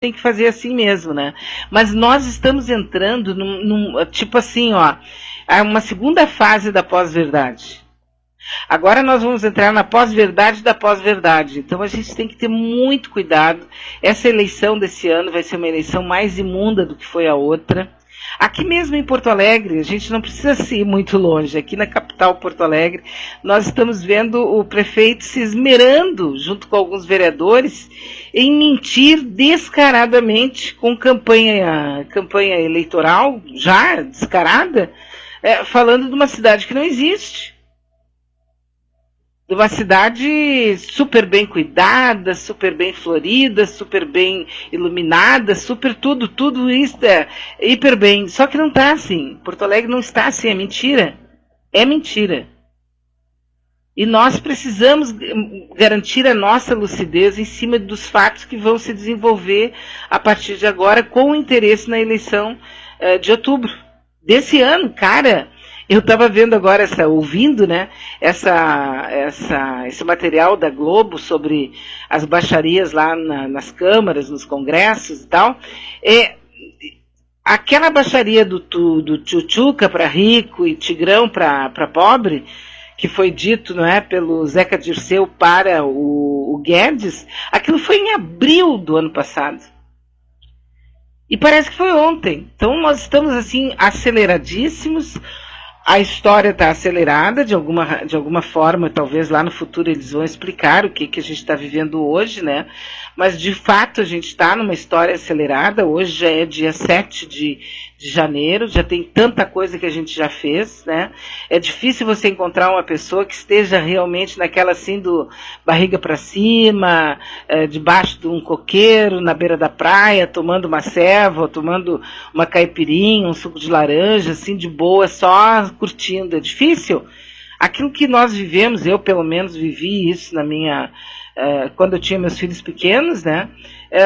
tem que fazer assim mesmo, né? Mas nós estamos entrando tipo assim, ó, uma segunda fase da pós-verdade. Agora nós vamos entrar na pós-verdade da pós-verdade. Então a gente tem que ter muito cuidado. Essa eleição desse ano vai ser uma eleição mais imunda do que foi a outra. Aqui mesmo em Porto Alegre, a gente não precisa ir muito longe. Aqui na capital Porto Alegre, nós estamos vendo o prefeito se esmerando, junto com alguns vereadores, em mentir descaradamente com campanha eleitoral, já descarada, falando de uma cidade que não existe. De uma cidade super bem cuidada, super bem florida, super bem iluminada, super tudo isso hiper bem. Só que não está assim. Porto Alegre não está assim, é mentira. É mentira. E nós precisamos garantir a nossa lucidez em cima dos fatos que vão se desenvolver a partir de agora com interesse na eleição de outubro. Desse ano, cara... Eu estava vendo agora, ouvindo, né, esse material da Globo sobre as baixarias lá nas câmaras, nos congressos e tal. Aquela baixaria do Tchutchuca para rico e Tigrão para pobre, que foi dito, não é, pelo Zeca Dirceu para o Guedes, aquilo foi em abril do ano passado. E parece que foi ontem. Então nós estamos assim aceleradíssimos. A história está acelerada, de alguma forma, talvez lá no futuro eles vão explicar o que a gente está vivendo hoje, né? Mas, de fato, a gente está numa história acelerada. Hoje já é dia 7 de janeiro, já tem tanta coisa que a gente já fez, né? É difícil você encontrar uma pessoa que esteja realmente naquela, assim, do barriga para cima, debaixo de um coqueiro, na beira da praia, tomando uma ceva, ou tomando uma caipirinha, um suco de laranja, assim, de boa, só curtindo. É difícil. Aquilo que nós vivemos, eu pelo menos vivi isso na minha... quando eu tinha meus filhos pequenos, né?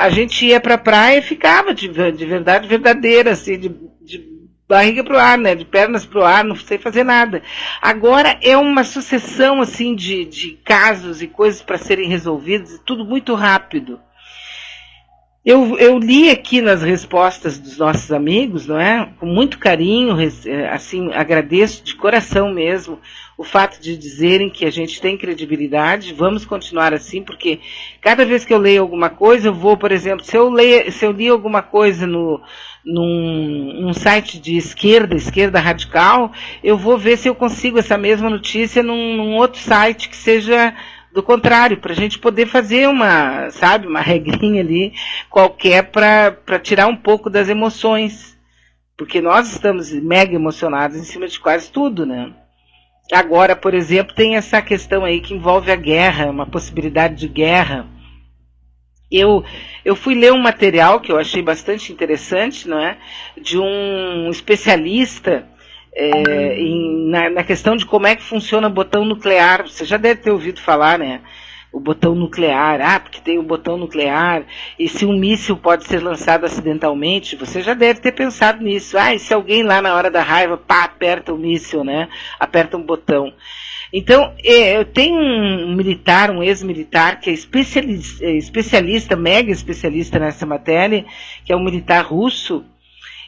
A gente ia para a praia e ficava de verdade verdadeira, assim, de barriga para o ar, né? De pernas para o ar, não sei fazer nada. Agora é uma sucessão assim de casos e coisas para serem resolvidas, tudo muito rápido. Eu li aqui nas respostas dos nossos amigos, não é? Com muito carinho, assim, agradeço de coração mesmo o fato de dizerem que a gente tem credibilidade. Vamos continuar assim, porque cada vez que eu leio alguma coisa, eu vou, por exemplo, se eu li alguma coisa num site de esquerda radical, eu vou ver se eu consigo essa mesma notícia num outro site que seja do contrário, para a gente poder fazer uma regrinha ali qualquer para tirar um pouco das emoções. Porque nós estamos mega emocionados em cima de quase tudo, né? Agora, por exemplo, tem essa questão aí que envolve a guerra, uma possibilidade de guerra. Eu fui ler um material que eu achei bastante interessante, não é? De um especialista na questão de como é que funciona o botão nuclear. Você já deve ter ouvido falar, né? O botão nuclear, porque tem o botão nuclear, e se um míssil pode ser lançado acidentalmente, você já deve ter pensado nisso. E se alguém lá na hora da raiva, aperta o míssil, né? Aperta um botão. Então, eu tenho um ex-militar, que é especialista, mega especialista nessa matéria, que é um militar russo,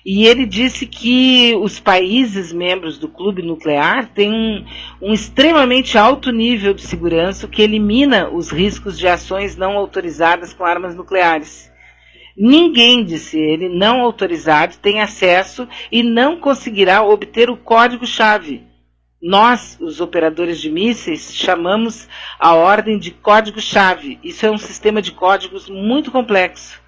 e ele disse que os países membros do clube nuclear têm um extremamente alto nível de segurança, que elimina os riscos de ações não autorizadas com armas nucleares. Ninguém, disse ele, não autorizado, tem acesso e não conseguirá obter o código-chave. Nós, os operadores de mísseis, chamamos a ordem de código-chave. Isso é um sistema de códigos muito complexo.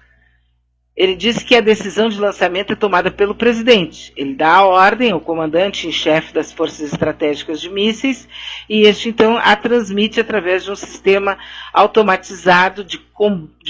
Ele disse que a decisão de lançamento é tomada pelo presidente. Ele dá a ordem ao comandante em chefe das forças estratégicas de mísseis e este, então, a transmite através de um sistema automatizado de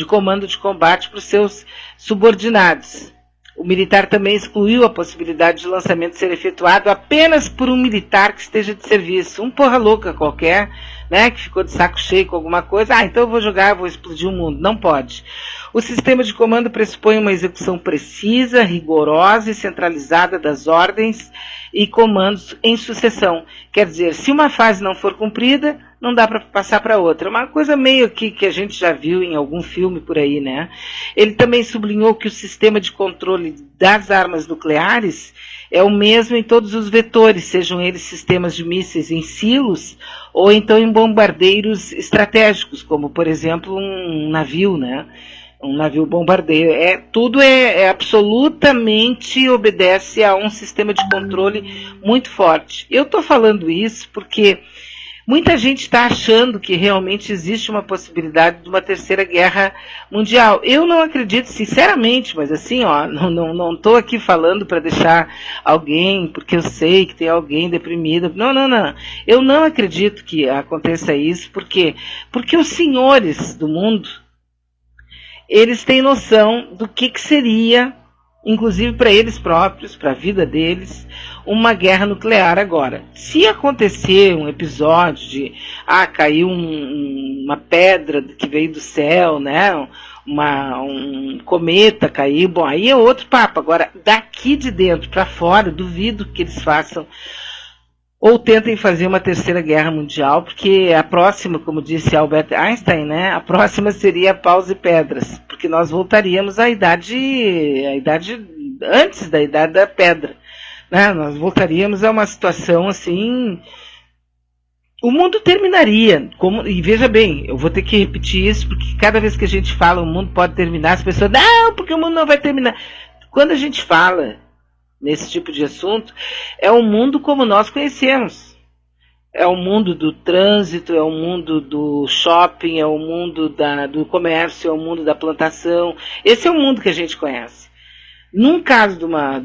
comando de combate para os seus subordinados. O militar também excluiu a possibilidade de lançamento ser efetuado apenas por um militar que esteja de serviço. Um porra louca qualquer, né, que ficou de saco cheio com alguma coisa. Então eu vou jogar, vou explodir o mundo. Não pode. O sistema de comando pressupõe uma execução precisa, rigorosa e centralizada das ordens e comandos em sucessão. Quer dizer, se uma fase não for cumprida, não dá para passar para outra. É uma coisa meio que a gente já viu em algum filme por aí, né? Ele também sublinhou que o sistema de controle das armas nucleares é o mesmo em todos os vetores, sejam eles sistemas de mísseis em silos ou então em bombardeiros estratégicos, como, por exemplo, um navio, né? Um navio bombardeiro. Tudo absolutamente obedece a um sistema de controle muito forte. Eu estou falando isso porque muita gente está achando que realmente existe uma possibilidade de uma terceira guerra mundial. Eu não acredito, sinceramente, mas assim, ó, não estou aqui falando para deixar alguém, porque eu sei que tem alguém deprimido. Não. Eu não acredito que aconteça isso, porque os senhores do mundo, eles têm noção do que seria, inclusive para eles próprios, para a vida deles, uma guerra nuclear agora. Se acontecer um episódio de caiu uma pedra que veio do céu, né? Um cometa caiu, bom, aí é outro papo. Agora, daqui de dentro para fora, duvido que eles façam ou tentem fazer uma terceira guerra mundial, porque a próxima, como disse Albert Einstein, né, a próxima seria paus e pedras, porque nós voltaríamos à idade antes da idade da pedra, né? Nós voltaríamos a uma situação assim, o mundo terminaria, e veja bem, eu vou ter que repetir isso, porque cada vez que a gente fala o mundo pode terminar, as pessoas, não, porque o mundo não vai terminar. Quando a gente fala nesse tipo de assunto, é um mundo como nós conhecemos. É o mundo do trânsito, é o mundo do shopping, é o mundo do comércio, é o mundo da plantação. Esse é o mundo que a gente conhece. Num caso de uma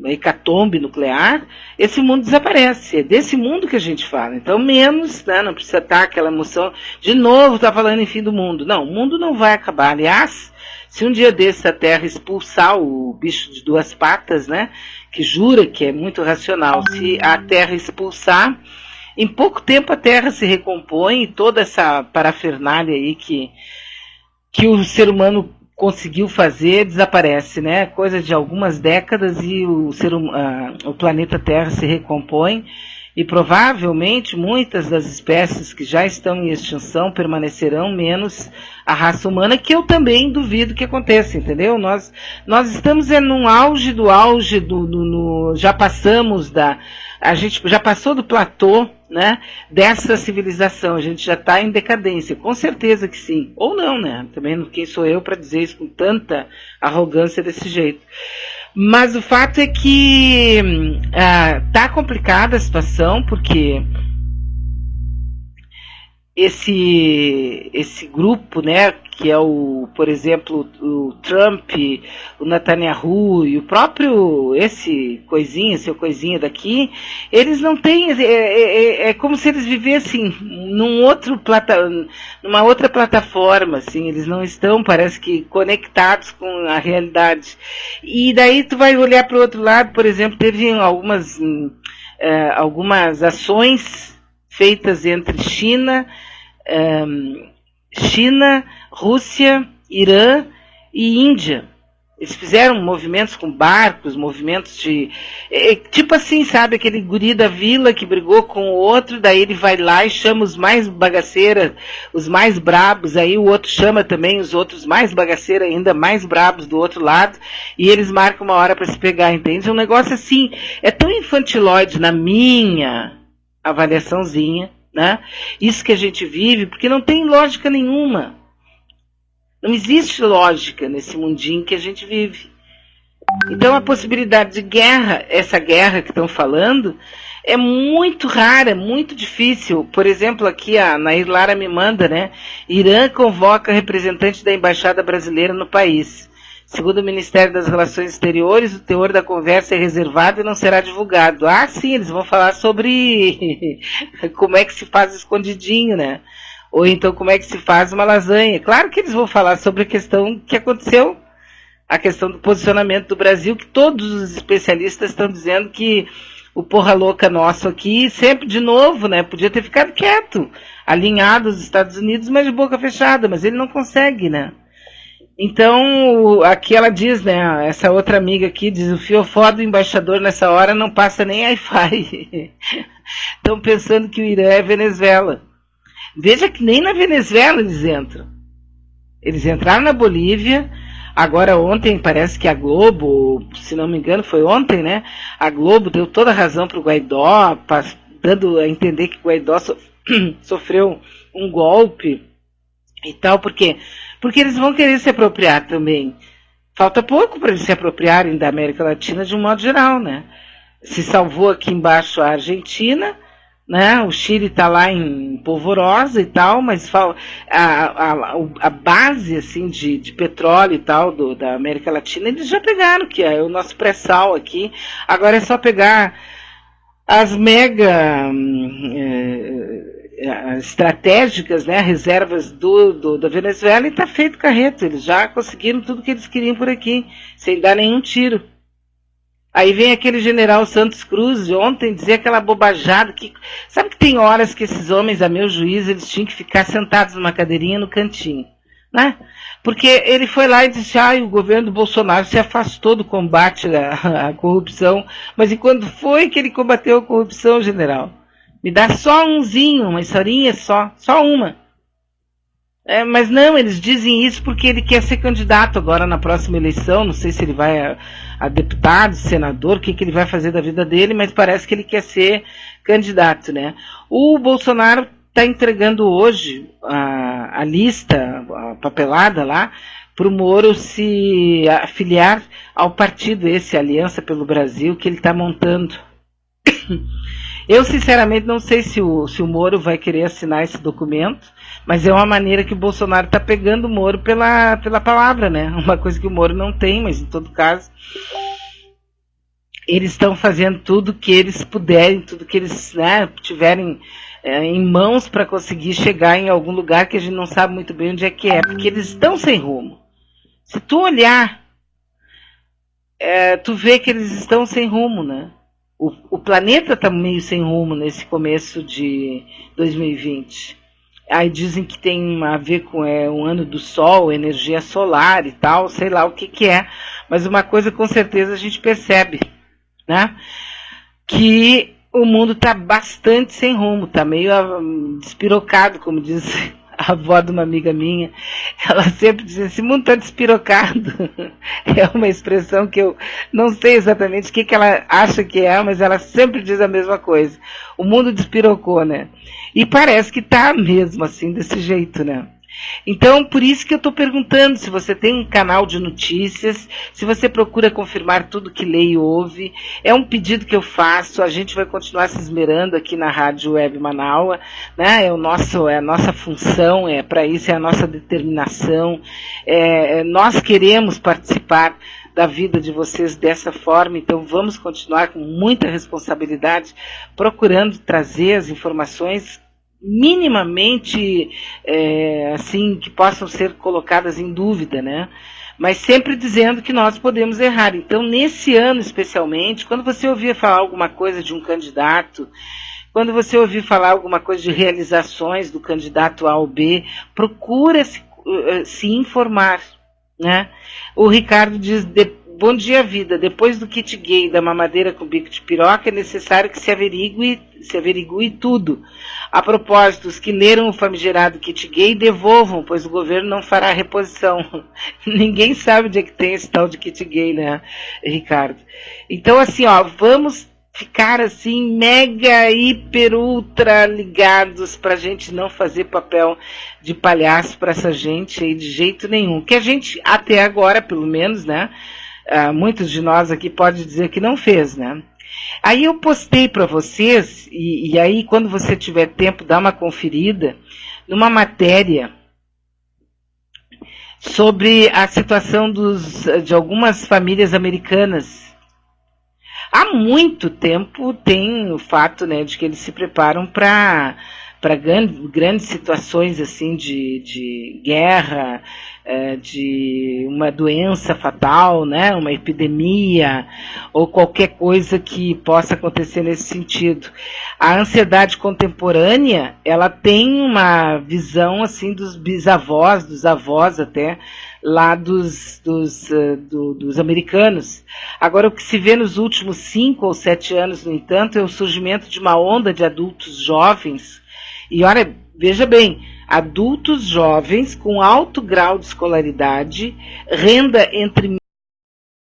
hecatombe nuclear, esse mundo desaparece. É desse mundo que a gente fala. Então, menos, né, não precisa estar aquela emoção, de novo está falando em fim do mundo. Não, o mundo não vai acabar. Aliás, se um dia desse a Terra expulsar o bicho de duas patas, né, que jura que é muito racional, se a Terra expulsar, em pouco tempo a Terra se recompõe e toda essa parafernália aí que o ser humano conseguiu fazer desaparece, né? Coisa de algumas décadas e o planeta Terra se recompõe. E provavelmente muitas das espécies que já estão em extinção permanecerão, menos a raça humana, que eu também duvido que aconteça, entendeu? Nós estamos num auge do auge, já passamos a gente já passou do platô, né, dessa civilização, a gente já está em decadência, com certeza que sim, ou não, né? Também quem sou eu para dizer isso com tanta arrogância desse jeito. Mas o fato é que tá complicada a situação, porque esse grupo, né, que é por exemplo, o Trump, o Netanyahu e o próprio seu coisinha daqui, eles não têm, é como se eles vivessem numa outra plataforma, assim, eles não estão, parece que, conectados com a realidade. E daí tu vai olhar para o outro lado, por exemplo, teve algumas ações feitas entre China, Rússia, Irã e Índia. Eles fizeram movimentos com barcos, movimentos de... tipo assim, sabe, aquele guri da vila que brigou com o outro, daí ele vai lá e chama os mais bagaceiros, os mais brabos, aí o outro chama também os outros mais bagaceiros, ainda mais brabos do outro lado, e eles marcam uma hora para se pegar, entende? É um negócio assim, é tão infantilóide na minha avaliaçãozinha, né? Isso que a gente vive, porque não tem lógica nenhuma. Não existe lógica nesse mundinho que a gente vive. Então a possibilidade de guerra, essa guerra que estão falando, é muito rara, muito difícil. Por exemplo, aqui a Nair Lara me manda, né? Irã convoca representante da Embaixada Brasileira no país. Segundo o Ministério das Relações Exteriores, o teor da conversa é reservado e não será divulgado. Ah, sim, eles vão falar sobre como é que se faz escondidinho, né? Ou então como é que se faz uma lasanha. Claro que eles vão falar sobre a questão que aconteceu, a questão do posicionamento do Brasil, que todos os especialistas estão dizendo que o porra louca nosso aqui, sempre de novo, né? Podia ter ficado quieto, alinhado aos Estados Unidos, mas de boca fechada, mas ele não consegue, né? Então, aqui ela diz, né, essa outra amiga aqui diz, o fiofó do embaixador nessa hora não passa nem Wi-Fi. Estão pensando que o Irã é Venezuela. Veja que nem na Venezuela eles entram. Eles entraram na Bolívia, agora ontem parece que a Globo, se não me engano foi ontem, né, a Globo deu toda a razão para o Guaidó, dando a entender que o Guaidó sofreu um golpe e tal, porque eles vão querer se apropriar também. Falta pouco para eles se apropriarem da América Latina de um modo geral, né? Se salvou aqui embaixo a Argentina, né? O Chile está lá em polvorosa e tal, mas a base assim de petróleo e tal da América Latina eles já pegaram, que é o nosso pré-sal aqui. Agora é só pegar as mega estratégicas, né, reservas da Venezuela e está feito carreto. Eles já conseguiram tudo que eles queriam por aqui, sem dar nenhum tiro. Aí vem aquele general Santos Cruz ontem dizer aquela bobajada que... Sabe que tem horas que esses homens, a meu juízo, eles tinham que ficar sentados numa cadeirinha no cantinho, né? Porque ele foi lá e disse, o governo do Bolsonaro se afastou do combate à corrupção. Mas e quando foi que ele combateu a corrupção, general? Me dá só uma historinha só uma. Mas não, eles dizem isso porque ele quer ser candidato agora na próxima eleição. Não sei se ele vai a deputado, senador, o que ele vai fazer da vida dele, mas parece que ele quer ser candidato, né? O Bolsonaro está entregando hoje a lista, a papelada lá, para o Moro se afiliar ao partido esse, Aliança pelo Brasil, que ele está montando. Eu, sinceramente, não sei se o Moro vai querer assinar esse documento, mas é uma maneira que o Bolsonaro está pegando o Moro pela palavra, né? Uma coisa que o Moro não tem, mas em todo caso, eles estão fazendo tudo que eles puderem, tudo que eles, né, tiverem em mãos para conseguir chegar em algum lugar que a gente não sabe muito bem onde é que é, porque eles estão sem rumo. Se tu olhar, tu vê que eles estão sem rumo, né? O planeta está meio sem rumo nesse começo de 2020. Aí dizem que tem a ver com um ano do Sol, energia solar e tal, sei lá o que é. Mas uma coisa com certeza a gente percebe, né? Que o mundo está bastante sem rumo, está meio despirocado, como diz a avó de uma amiga minha. Ela sempre diz, esse mundo está despirocado. É uma expressão que eu não sei exatamente o que ela acha que é, mas ela sempre diz a mesma coisa. O mundo despirocou, né? E parece que está mesmo assim, desse jeito, né? Então, por isso que eu estou perguntando se você tem um canal de notícias, se você procura confirmar tudo que lê e ouve. É um pedido que eu faço, a gente vai continuar se esmerando aqui na Rádio Web Manaua, né? É a nossa função, para isso é a nossa determinação. Nós queremos participar da vida de vocês dessa forma, então vamos continuar com muita responsabilidade, procurando trazer as informações minimamente assim, que possam ser colocadas em dúvida, né? Mas sempre dizendo que nós podemos errar. Então, nesse ano especialmente, quando você ouvir falar alguma coisa de um candidato, quando você ouvir falar alguma coisa de realizações do candidato A ou B, procura se informar, né? O Ricardo diz, bom dia, vida. Depois do kit gay da mamadeira com bico de piroca, é necessário que se averigue tudo. A propósito, os que leram o famigerado kit gay, devolvam, pois o governo não fará reposição. Ninguém sabe onde é que tem esse tal de kit gay, né, Ricardo? Então, assim, vamos ficar assim, mega, hiper, ultra ligados pra gente não fazer papel de palhaço pra essa gente aí de jeito nenhum. Que a gente, até agora, pelo menos, né, muitos de nós aqui podem dizer que não fez, né? Aí eu postei para vocês, e aí quando você tiver tempo, dá uma conferida, numa matéria sobre a situação de algumas famílias americanas. Há muito tempo tem o fato, né, de que eles se preparam para para grandes situações assim de guerra, de uma doença fatal, né, uma epidemia ou qualquer coisa que possa acontecer nesse sentido. A ansiedade contemporânea, ela tem uma visão assim dos bisavós, dos avós até, lá dos americanos. Agora, o que se vê nos últimos 5 ou 7 anos, no entanto, é o surgimento de uma onda de adultos jovens. E olha, veja bem, adultos jovens com alto grau de escolaridade, renda entre